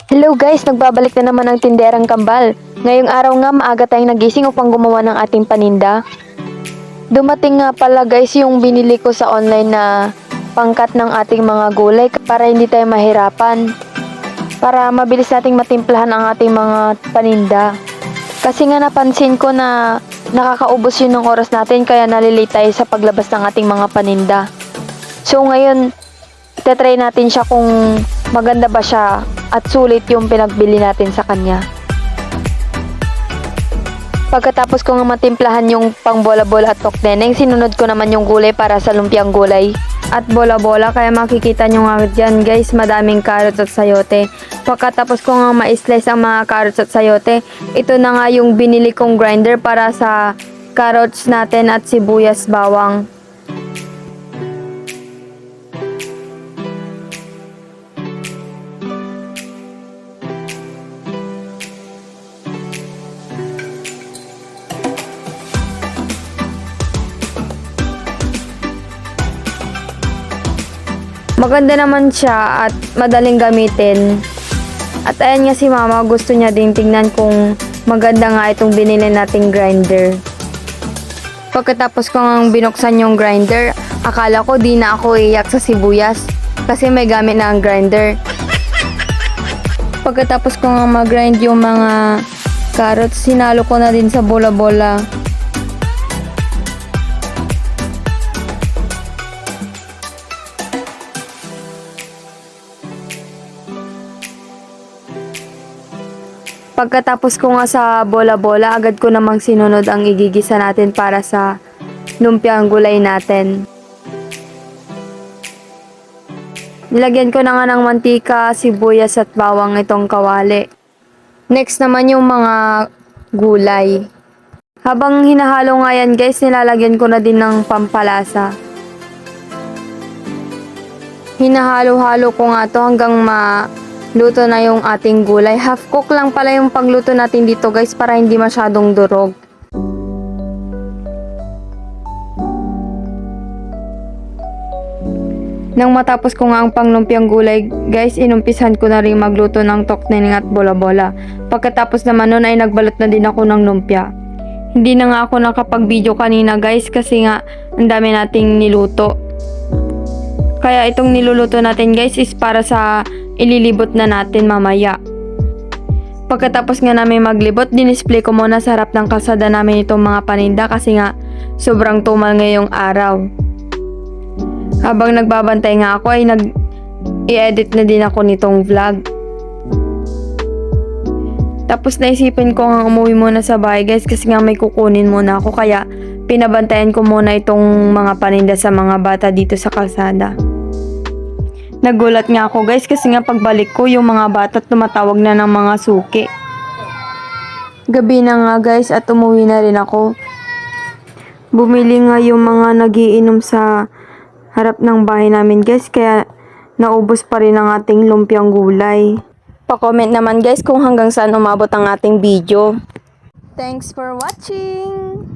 Hello guys, nagbabalik na naman ang tinderang kambal. Ngayong araw nga maaga tayong nagising upang gumawa ng ating paninda. Dumating nga pala guys yung binili ko sa online na pangkat ng ating mga gulay para hindi tayo mahirapan. Para mabilis nating matimplahan ang ating mga paninda. Kasi nga napansin ko na nakakaubos yun ng oras natin kaya nalilate tayo sa paglabas ng ating mga paninda. So ngayon, tetry natin siya kung maganda ba siya at sulit yung pinagbili natin sa kanya. Pagkatapos ko nga matimplahan yung pang bola-bola at tokneneng, sinunod ko naman yung gulay para sa lumpiang gulay at bola-bola. Kaya makikita nyo nga dyan guys, madaming carrots at sayote. Pagkatapos ko nga ma-slice ang mga carrots at sayote, ito na nga yung binili kong grinder para sa carrots natin at sibuyas bawang. Maganda naman siya at madaling gamitin. At ayan nga si mama, gusto niya din tingnan kung maganda nga itong binili nating grinder. Pagkatapos ko nga binuksan yung grinder, akala ko di na ako iyak sa sibuyas kasi may gamit na ang grinder. Pagkatapos ko nga mag-grind yung mga carrots, sinalo ko na din sa bola-bola. Pagkatapos ko nga sa bola-bola, agad ko namang sinunod ang igigisa natin para sa lumpiang gulay natin. Nilagyan ko na nga ng mantika, sibuyas at bawang itong kawali. Next naman yung mga gulay. Habang hinahalo nga yan guys, nilalagyan ko na din ng pampalasa. Hinahalo-halo ko nga to hanggang luto na yung ating gulay. Half cook lang pala yung pagluto natin dito guys para hindi masyadong durog. Nang matapos ko nga ang panglumpiang gulay guys, inumpisan ko na rin magluto ng tokneneng at bola-bola. Pagkatapos naman nun ay nagbalot na din ako ng lumpia. Hindi na nga ako nakapag-video kanina guys kasi nga ang dami nating niluto. Kaya itong niluluto natin guys is para sa ililibot na natin mamaya. Pagkatapos nga namin maglibot, dinisplay ko muna sa harap ng kalsada namin itong mga paninda kasi nga sobrang tumal ngayong araw. Habang nagbabantay nga ako ay i-edit na din ako nitong vlog. Tapos naisipin ko nga umuwi muna sa bahay guys kasi nga may kukunin muna ako kaya pinabantayan ko muna itong mga paninda sa mga bata dito sa kalsada. Nagulat nga ako guys kasi nga pagbalik ko yung mga bata tumatawag na ng mga suki. Gabi na nga guys at umuwi na rin ako. Bumili nga yung mga nagiinom sa harap ng bahay namin guys kaya naubos pa rin ang ating lumpiang gulay. Pa-comment naman guys kung hanggang saan umabot ang ating video. Thanks for watching!